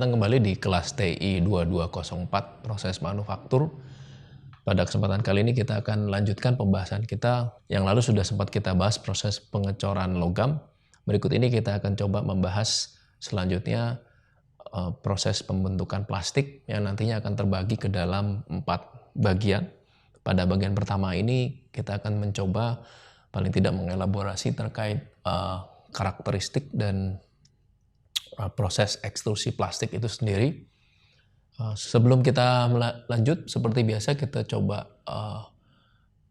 Datang kembali di kelas TI 2204 proses manufaktur. Pada kesempatan kali ini kita akan lanjutkan pembahasan kita yang lalu sudah sempat kita bahas proses pengecoran logam. Berikut ini kita akan coba membahas selanjutnya proses pembentukan plastik yang nantinya akan terbagi ke dalam 4 bagian. Pada bagian pertama ini kita akan mencoba paling tidak mengelaborasi terkait karakteristik dan proses ekstrusi plastik itu sendiri. Sebelum kita lanjut, seperti biasa kita coba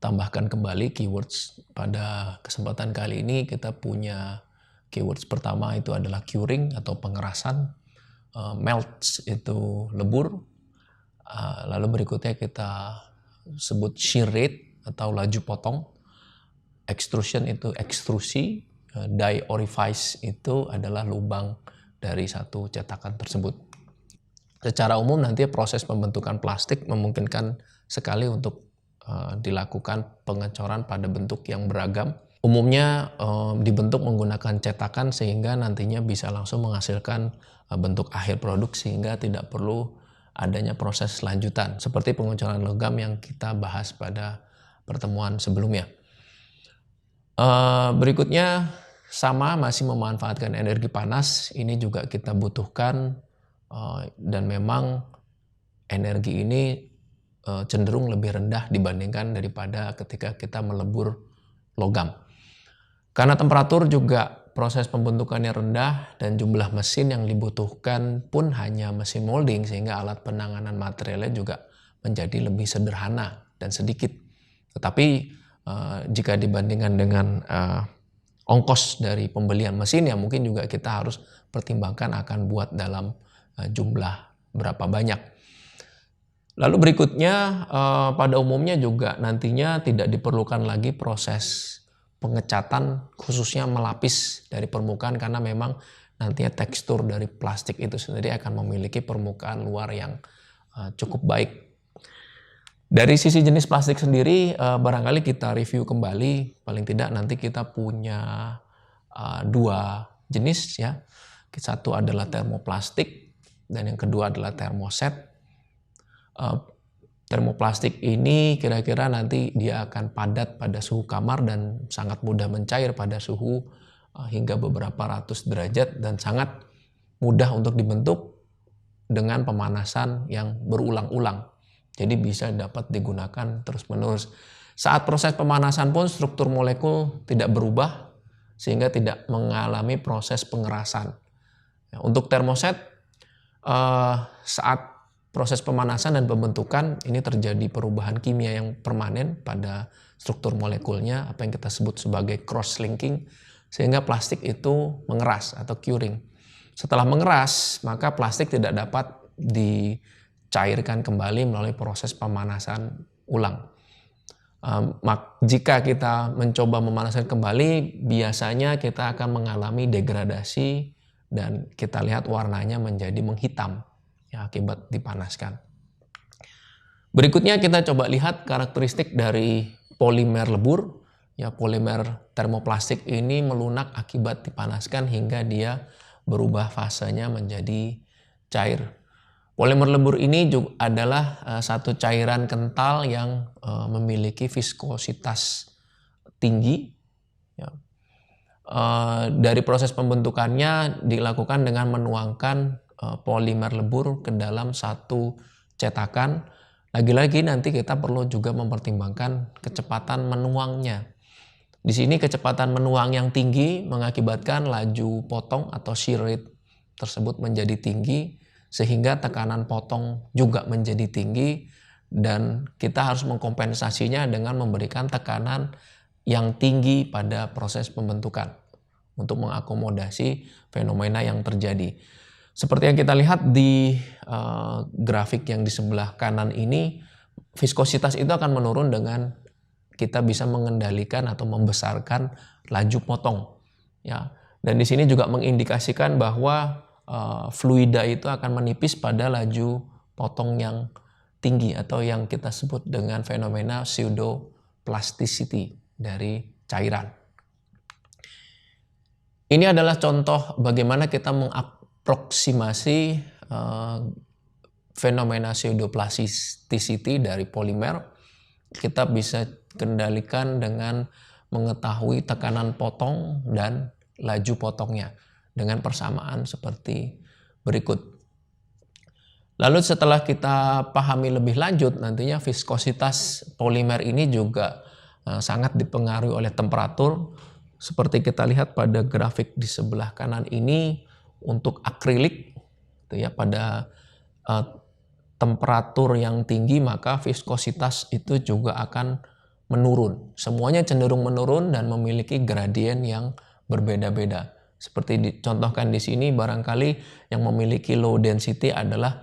tambahkan kembali keywords. Pada kesempatan kali ini kita punya keywords pertama itu adalah curing atau pengerasan, melts itu lebur, lalu berikutnya kita sebut shear rate atau laju potong, extrusion itu ekstrusi, die orifice itu adalah lubang dari satu cetakan tersebut. Secara umum nanti proses pembentukan plastik memungkinkan sekali untuk dilakukan pengecoran pada bentuk yang beragam. Umumnya dibentuk menggunakan cetakan sehingga nantinya bisa langsung menghasilkan bentuk akhir produk sehingga tidak perlu adanya proses lanjutan seperti pengecoran logam yang kita bahas pada pertemuan sebelumnya. Berikutnya sama masih memanfaatkan energi panas, ini juga kita butuhkan dan memang energi ini cenderung lebih rendah dibandingkan daripada ketika kita melebur logam. Karena temperatur juga proses pembentukannya rendah dan jumlah mesin yang dibutuhkan pun hanya mesin molding sehingga alat penanganan materialnya juga menjadi lebih sederhana dan sedikit. Tetapi jika dibandingkan dengan ongkos dari pembelian mesin ya mungkin juga kita harus pertimbangkan akan buat dalam jumlah berapa banyak. Lalu berikutnya pada umumnya juga nantinya tidak diperlukan lagi proses pengecatan khususnya melapis dari permukaan karena memang nantinya tekstur dari plastik itu sendiri akan memiliki permukaan luar yang cukup baik. Dari sisi jenis plastik sendiri, barangkali kita review kembali, paling tidak nanti kita punya 2 jenis ya. Satu adalah termoplastik dan yang kedua adalah termoset. Termoplastik ini kira-kira nanti dia akan padat pada suhu kamar dan sangat mudah mencair pada suhu hingga beberapa ratus derajat dan sangat mudah untuk dibentuk dengan pemanasan yang berulang-ulang. Jadi bisa dapat digunakan terus-menerus. Saat proses pemanasan pun struktur molekul tidak berubah sehingga tidak mengalami proses pengerasan. Untuk termoset, saat proses pemanasan dan pembentukan ini terjadi perubahan kimia yang permanen pada struktur molekulnya, apa yang kita sebut sebagai cross-linking, sehingga plastik itu mengeras atau curing. Setelah mengeras, maka plastik tidak dapat dicairkan kembali melalui proses pemanasan ulang. Jika kita mencoba memanaskan kembali, biasanya kita akan mengalami degradasi dan kita lihat warnanya menjadi menghitam ya, akibat dipanaskan. Berikutnya kita coba lihat karakteristik dari polimer lebur. Ya, polimer termoplastik ini melunak akibat dipanaskan hingga dia berubah fasenya menjadi cair. Polimer lebur ini juga adalah satu cairan kental yang memiliki viskositas tinggi. Ya. Dari proses pembentukannya dilakukan dengan menuangkan polimer lebur ke dalam satu cetakan. Lagi-lagi nanti kita perlu juga mempertimbangkan kecepatan menuangnya. Di sini kecepatan menuang yang tinggi mengakibatkan laju potong atau shear rate tersebut menjadi tinggi, sehingga tekanan potong juga menjadi tinggi dan kita harus mengkompensasinya dengan memberikan tekanan yang tinggi pada proses pembentukan untuk mengakomodasi fenomena yang terjadi. Seperti yang kita lihat di grafik yang di sebelah kanan ini, viskositas itu akan menurun dengan kita bisa mengendalikan atau membesarkan laju potong. Ya. Dan di sini juga mengindikasikan bahwa fluida itu akan menipis pada laju potong yang tinggi atau yang kita sebut dengan fenomena pseudoplasticity dari cairan. Ini adalah contoh bagaimana kita mengaproksimasi fenomena pseudoplasticity dari polimer, kita bisa kendalikan dengan mengetahui tekanan potong dan laju potongnya dengan persamaan seperti berikut. Lalu setelah kita pahami lebih lanjut, nantinya viskositas polimer ini juga sangat dipengaruhi oleh temperatur. Seperti kita lihat pada grafik di sebelah kanan ini, untuk akrilik ya, pada temperatur yang tinggi maka viskositas itu juga akan menurun. Semuanya cenderung menurun dan memiliki gradien yang berbeda-beda. Seperti dicontohkan di sini, barangkali yang memiliki low density adalah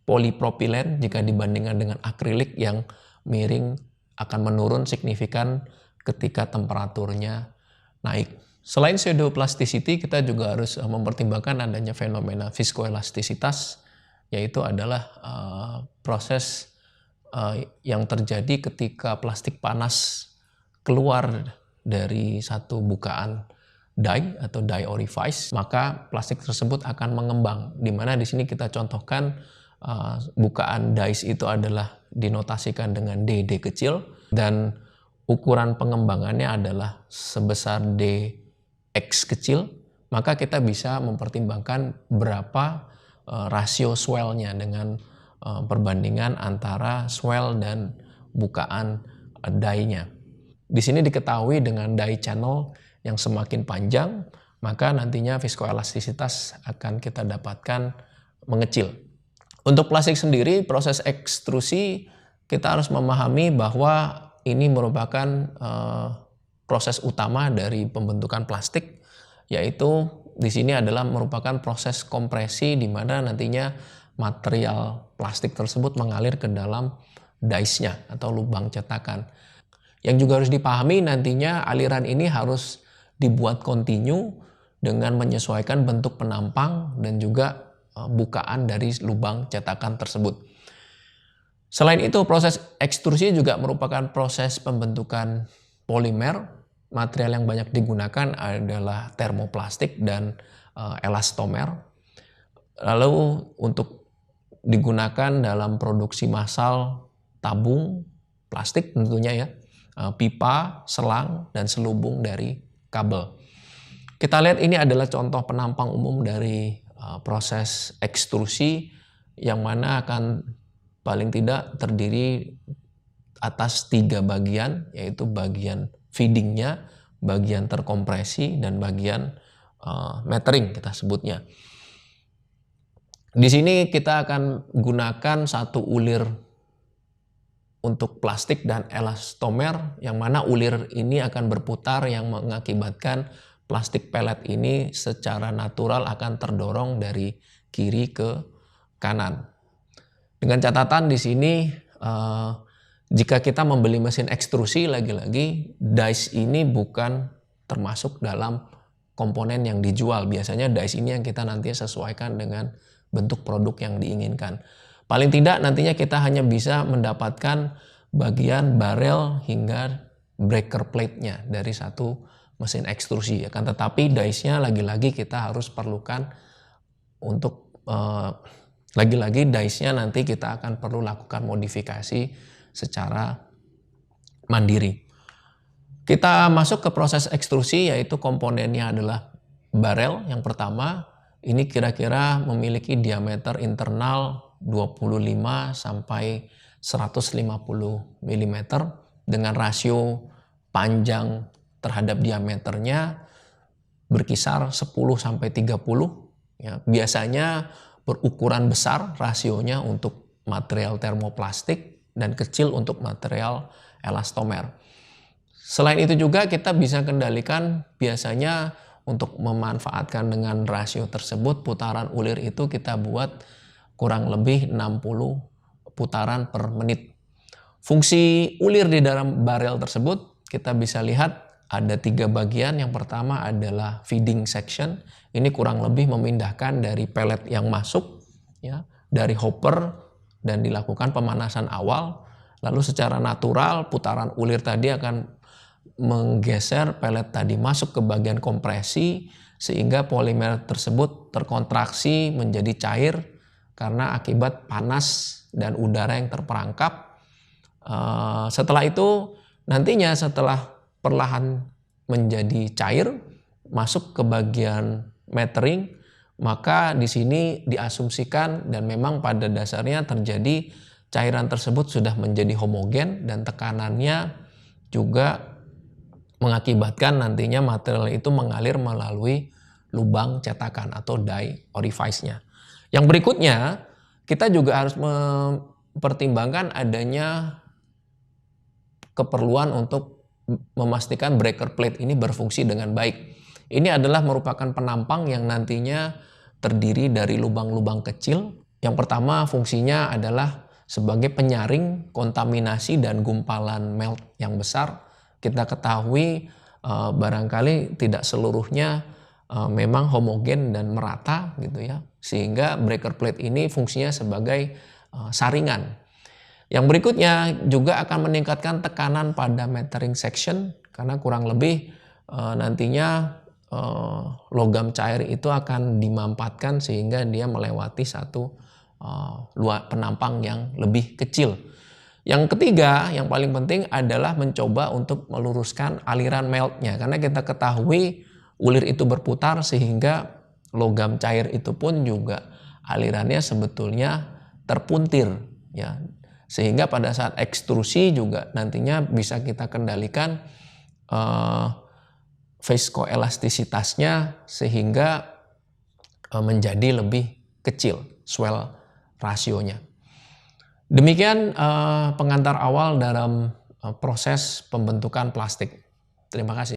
polipropilen jika dibandingkan dengan akrilik yang miring akan menurun signifikan ketika temperaturnya naik. Selain pseudoplasticity, kita juga harus mempertimbangkan adanya fenomena viskoelastisitas, yaitu adalah proses yang terjadi ketika plastik panas keluar dari satu bukaan die atau die orifice, maka plastik tersebut akan mengembang. Di mana di sini kita contohkan bukaan dies itu adalah dinotasikan dengan DD kecil dan ukuran pengembangannya adalah sebesar dx kecil, maka kita bisa mempertimbangkan berapa rasio swell-nya dengan perbandingan antara swell dan bukaan die-nya. Di sini diketahui dengan die channel yang semakin panjang, maka nantinya viskoelastisitas akan kita dapatkan mengecil. Untuk plastik sendiri, proses ekstrusi kita harus memahami bahwa ini merupakan proses utama dari pembentukan plastik, yaitu di sini adalah merupakan proses kompresi di mana nantinya material plastik tersebut mengalir ke dalam dies-nya atau lubang cetakan. Yang juga harus dipahami nantinya aliran ini harus dibuat kontinu dengan menyesuaikan bentuk penampang dan juga bukaan dari lubang cetakan tersebut. Selain itu, proses ekstrusi juga merupakan proses pembentukan polimer. Material yang banyak digunakan adalah termoplastik dan elastomer. Lalu untuk digunakan dalam produksi massal tabung plastik tentunya ya, pipa, selang, dan selubung dari kabel. Kita lihat ini adalah contoh penampang umum dari proses ekstrusi yang mana akan paling tidak terdiri atas 3 bagian, yaitu bagian feedingnya, bagian terkompresi, dan bagian metering kita sebutnya. Di sini kita akan gunakan satu ulir untuk plastik dan elastomer, yang mana ulir ini akan berputar yang mengakibatkan plastik pelet ini secara natural akan terdorong dari kiri ke kanan. Dengan catatan di sini, jika kita membeli mesin ekstrusi, lagi-lagi dies ini bukan termasuk dalam komponen yang dijual. Biasanya dies ini yang kita nanti sesuaikan dengan bentuk produk yang diinginkan. Paling tidak nantinya kita hanya bisa mendapatkan bagian barel hingga breaker plate-nya dari satu mesin ekstrusi. Akan tetapi dies-nya lagi-lagi kita harus perlukan untuk lagi-lagi dies-nya nanti kita akan perlu lakukan modifikasi secara mandiri. Kita masuk ke proses ekstrusi, yaitu komponennya adalah barel. Yang pertama, ini kira-kira memiliki diameter internal 25 sampai 150 mm dengan rasio panjang terhadap diameternya berkisar 10 sampai 30. Ya, biasanya berukuran besar rasionya untuk material termoplastik dan kecil untuk material elastomer. Selain itu juga kita bisa kendalikan biasanya untuk memanfaatkan dengan rasio tersebut, putaran ulir itu kita buat kurang lebih 60 putaran per menit. Fungsi ulir di dalam barel tersebut kita bisa lihat ada 3 bagian. Yang pertama adalah feeding section. Ini kurang lebih memindahkan dari pelet yang masuk ya, dari hopper dan dilakukan pemanasan awal. Lalu secara natural putaran ulir tadi akan menggeser pelet tadi masuk ke bagian kompresi sehingga polimer tersebut terkontraksi menjadi cair karena akibat panas dan udara yang terperangkap. Setelah itu nantinya setelah perlahan menjadi cair masuk ke bagian metering, maka di sini diasumsikan dan memang pada dasarnya terjadi cairan tersebut sudah menjadi homogen dan tekanannya juga mengakibatkan nantinya material itu mengalir melalui lubang cetakan atau die orifice-nya. Yang berikutnya, kita juga harus mempertimbangkan adanya keperluan untuk memastikan breaker plate ini berfungsi dengan baik. Ini adalah merupakan penampang yang nantinya terdiri dari lubang-lubang kecil. Yang pertama fungsinya adalah sebagai penyaring kontaminasi dan gumpalan melt yang besar. Kita ketahui barangkali tidak seluruhnya memang homogen dan merata gitu ya, sehingga breaker plate ini fungsinya sebagai saringan. Yang berikutnya juga akan meningkatkan tekanan pada metering section karena kurang lebih nantinya logam cair itu akan dimampatkan sehingga dia melewati satu penampang yang lebih kecil. Yang ketiga, yang paling penting adalah mencoba untuk meluruskan aliran meltnya. Karena kita ketahui ulir itu berputar sehingga logam cair itu pun juga alirannya sebetulnya terpuntir. Ya. Sehingga pada saat ekstrusi juga nantinya bisa kita kendalikan viskoelastisitasnya sehingga menjadi lebih kecil, swell rasionya. Demikian pengantar awal dalam proses pembentukan plastik. Terima kasih.